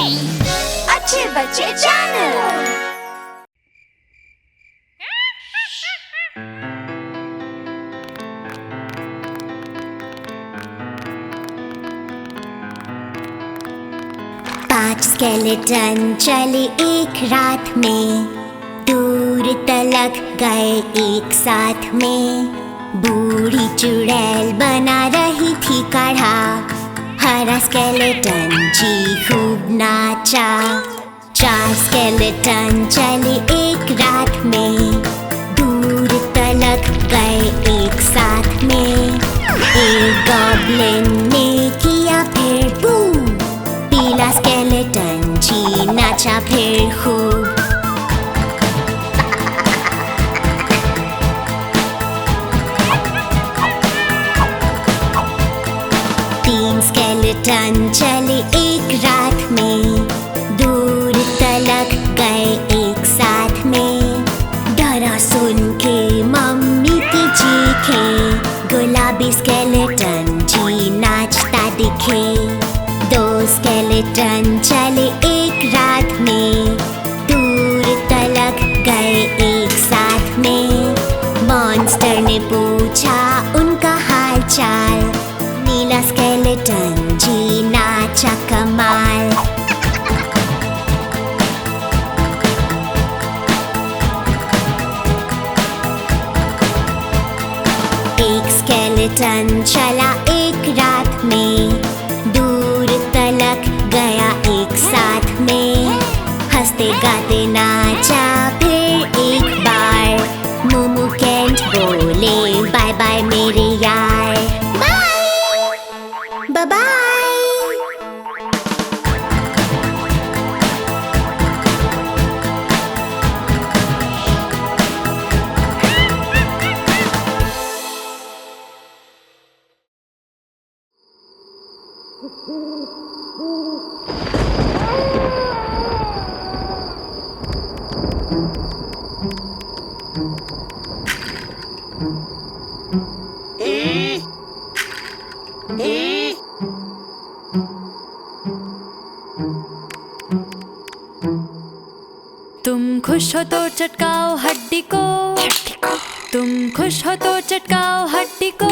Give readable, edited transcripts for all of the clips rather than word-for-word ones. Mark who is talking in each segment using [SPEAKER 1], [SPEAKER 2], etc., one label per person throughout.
[SPEAKER 1] अच्छे बच्चे चैनल।
[SPEAKER 2] पांच स्केलेटन चले एक रात में, दूर तलक गए एक साथ में। बूढ़ी चुड़ैल बना रही थी काढ़ा, हरा स्केलेटन जी खूब नाचा। चार स्केलेटन चले एक रात में, दूर तलक गए एक साथ में। एक गॉब्लिन ने किया फिर बू, पीला स्केलेटन जी नाचा फिर खूब। तीन स्केलेटन चले एक रात में, दूर तलक गए एक साथ में। डरा सुन के मम्मी की चीखें, गुलाबी स्केलेटन जी नाचता दिखे। दो स्केलेटन चले एक रात में, दूर तलक गए एक साथ में। मॉन्स्टर ने पूछा उनका हाल चाल, नीला स्केलेटन जी नाचा कमाल। एक स्केलेटन चला एक रात में, दूर तलक गया एक साथ में। हंसते गाते नाचा फिर एक बार, मोमो कैंट बोले बाय बाय मेरे यार। Bye bye.
[SPEAKER 3] तुम खुश हो तो चटकाओ हड्डी को, तुम खुश हो तो चटकाओ हड्डी को।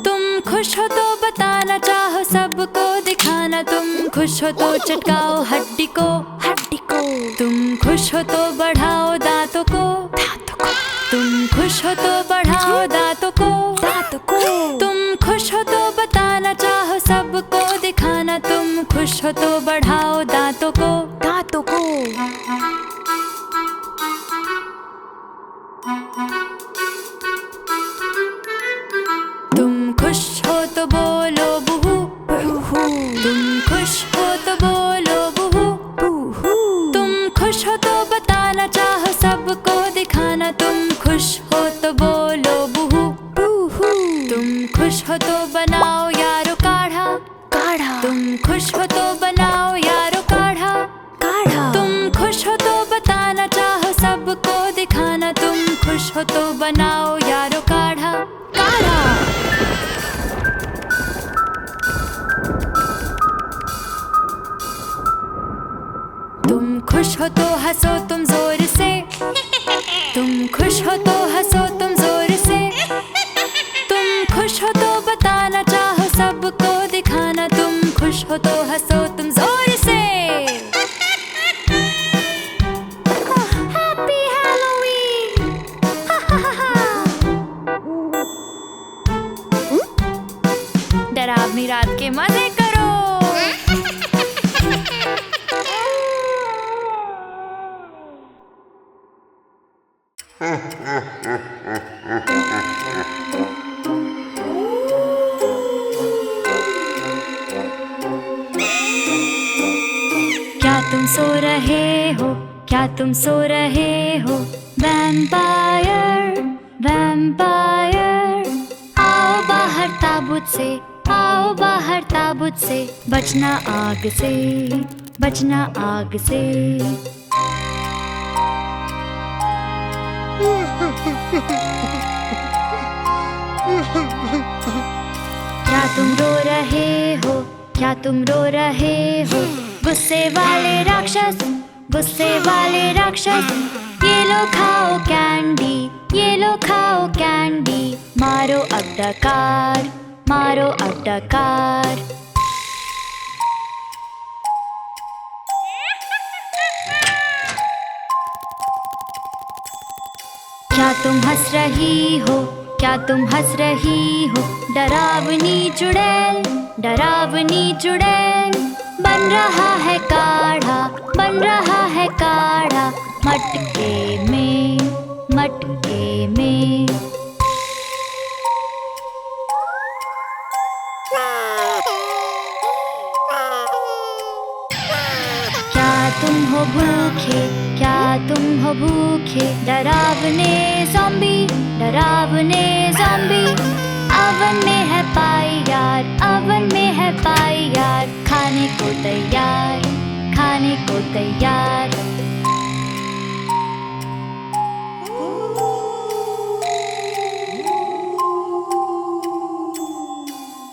[SPEAKER 3] तुम खुश हो तो बताना चाहो सबको दिखाना, तुम खुश हो तो चटकाओ हड्डी को। तुम खुश हो तो बढ़ाओ दांतों को, तुम खुश हो तो बढ़ाओ दांतों को। तुम खुश हो तो बताना चाहो सबको दिखाना, तुम खुश हो तो बढ़ाओ दांतों को। तुम खुश हो तो बोलो बूहू, तुम खुश हो तो बोलो बूहू। तुम खुश हो तो बताना चाहो सबको दिखाना, तुम खुश हो तो बोलो बूहू। तुम खुश हो तो बनाओ यारो काढ़ा, तुम खुश हो तो बनाओ यारो काढ़ा। तुम खुश हो तो बताना चाहो सबको दिखाना, तुम खुश हो तो बनाओ यारो काढ़ा। तुम खुश हो तो हंसो तुम जोर से, तुम खुश हो तो हंसो तुम जोर से। तुम खुश हो तो बताना चाहो सबको दिखाना, तुम खुश हो तो हंसो तुम जोर से। Happy Halloween. डरावनी रात के मजे करो। क्या तुम सो रहे हो, क्या तुम सो रहे हो? Vampire, vampire. आओ बाहर ताबूत से, आओ बाहर ताबूत से। बचना आग से, बचना आग से। क्या तुम रो रहे हो, क्या तुम रो रहे हो? गुस्से वाले राक्षस, गुस्से वाले राक्षस, ये लो खाओ कैंडी, ये लो खाओ कैंडी, मारो अब डकार, मारो अब डकार। क्या तुम हंस रही हो, क्या तुम हंस रही हो, डरावनी चुड़ैल, डरावनी चुड़ैल। बन रहा है काढ़ा, बन रहा है काढ़ा, मटके में, मटके में। क्या तुम हो भूखे, क्या तुम हो भूखे, डरावने ज़ॉम्बी, डरावने ज़ॉम्बी। अवन में है पाई यार, अवन में है पाई यार, खाने को तैयार, खाने को तैयार।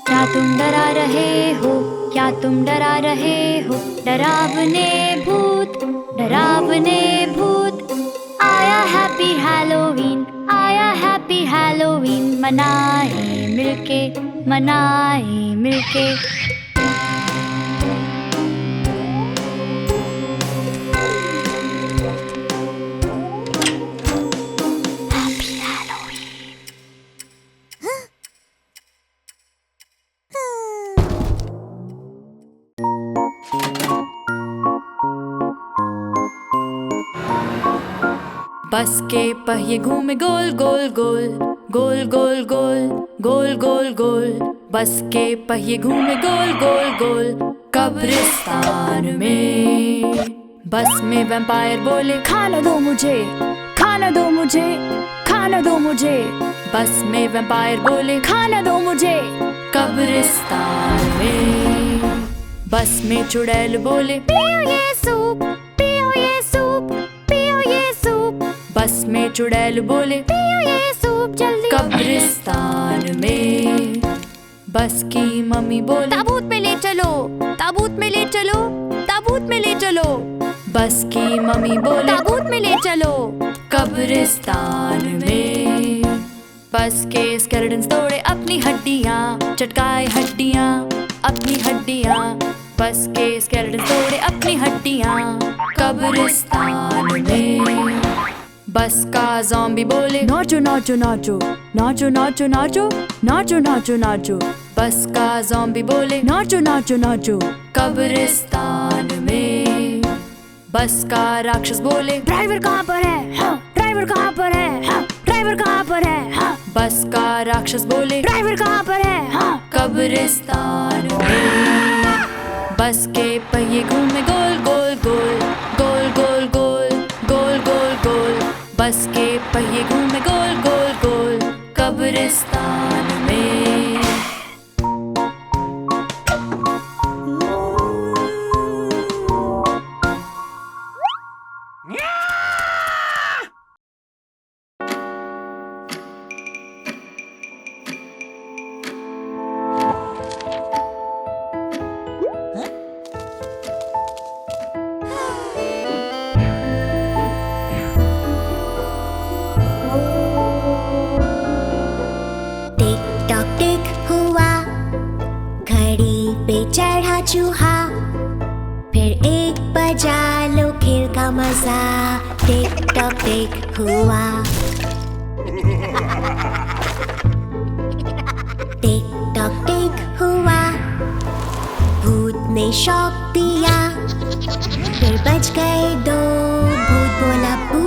[SPEAKER 3] क्या तुम डरा रहे हो, क्या तुम डरा रहे हो, डरावने भूत, डरावने भूत। आया हैप्पी हैलोवीन, आया हैप्पी हैलोवीन, मनाए मिलके, मनाए मिलके। Happy Halloween. बस के पहिए घूमे गोल गोल गोल, गोल गोल गोल, गोल गोल गोल। बस के पहिए घूमे गोल गोल गोल, कब्रिस्तान में। बस में वैम्पायर बोले खाना दो मुझे, खाना दो मुझे, खाना दो मुझे। बस में वैम्पायर बोले खाना दो मुझे, कब्रिस्तान में। बस में चुड़ैल बोले पियो ये सूप, पियो ये सूप, पियो ये सूप। बस में चुड़ैल बोले पियो ये सूप जल्दी, कब्रिस्तान में। बस की मम्मी बोले ताबूत में ले चलो, ताबूत में ले चलो, ताबूत में ले चलो। बस की मम्मी बोले ताबूत में ले चलो, कब्रिस्तान में। बस के स्केलेटन्स तोड़े अपनी हड्डियाँ, चटकाए हड्डियाँ, अपनी हड्डियाँ। बस के स्केलेटन्स तोड़े अपनी हड्डियाँ, कब्रिस्तान में। बस का ज़ॉम्बी बोले नाचो नाचो नाचो, नाचो नाचो नाचो, नाचो नाचो नाचो। बस का ज़ॉम्बी बोले नाचो नाचो नाचो, कब्रिस्तान में। बस का राक्षस बोले ड्राइवर कहाँ पर है, हाँ, ड्राइवर कहाँ पर है, हाँ, ड्राइवर कहाँ पर है, हाँ। बस का राक्षस बोले ड्राइवर कहाँ पर है, हाँ, कब्रिस्तान में। बस के पहिए घूमे गोल गोल गोल, गोल गोल गोल, गोल गोल गोल। बस के पहिए घूमे गोल गोल गोल, कब्रिस्तान में।
[SPEAKER 2] चढ़ा चूहा, फिर एक बजा लो खेल का मजा। टिक टॉक टिक हुआ, टिक टॉक टिक हुआ। भूत ने शॉक दिया, फिर बज गए दो। भूत बोला बू,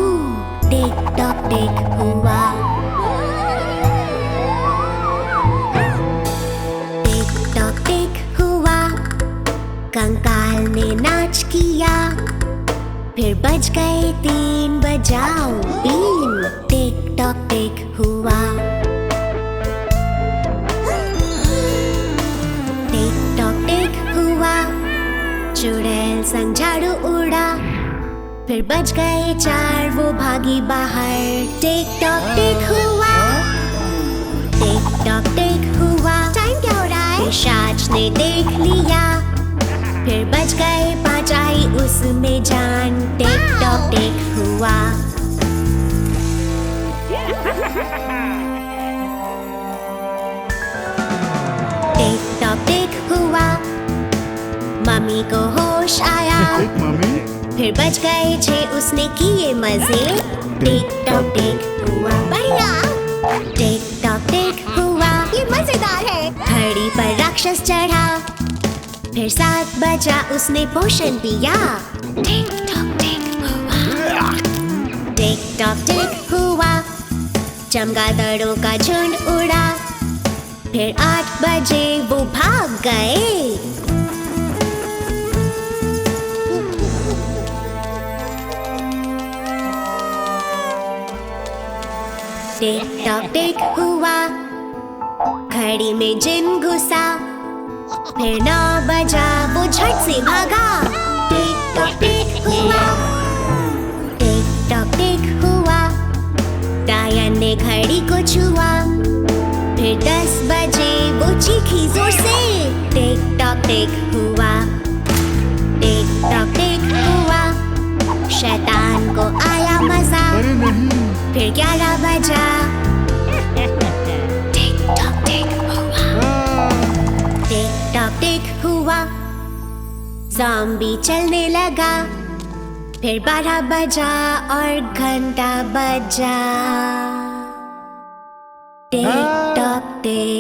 [SPEAKER 2] टिक टॉक टिक हुआ। कंकाल ने नाच किया, फिर बज गए 3। बजाओ बीन, टिक टॉक टिक हुआ। टिक टॉक टिक हुआ, चुड़ैल संग झाड़ू उड़ा, फिर बज गए 4। वो भागी बाहर, टिक टॉक टिक हुआ। टिक टॉक टिक हुआ, टाइम क्या हो रहा है? पिशाच ने देख लिया, फिर बज गए 5 आई उसमें जान। टिक टॉक टिक हुआ। टिक टॉक टिक हुआ। मम्मी को होश आया। फिर बज गए 6 उसने किए मजे। टिक टॉक टिक हुआ। बढ़िया। टिक टॉक टिक हुआ। ये मजेदार है। घड़ी पर राक्षस चढ़ा। फिर 7 बजा उसने पोषण पिया। टिक टॉक टिक हुआ। टिक टॉक टिक हुआ। चमगादड़ों का झुंड उड़ा। फिर 8 बजे वो भाग गए। टिक टॉक टिक हुआ। घड़ी में जिन घुसा। फिर 9 बजा वो झट से भागा। टिक टॉक टिक हुआ। टिक टॉक टिक हुआ। डायन ने घड़ी को छुआ। फिर 10 बजे वो चीखी जोर से। टिक टॉक टिक हुआ। टिक टॉक टिक हुआ। शैतान को आया मजा। फिर 11 बजा। टिक टॉक टिक हुआ। टिक टॉक टिक हुआ। ज़ॉम्बी चलने लगा। फिर 12 बजा और घंटा बजा। Tick tock tick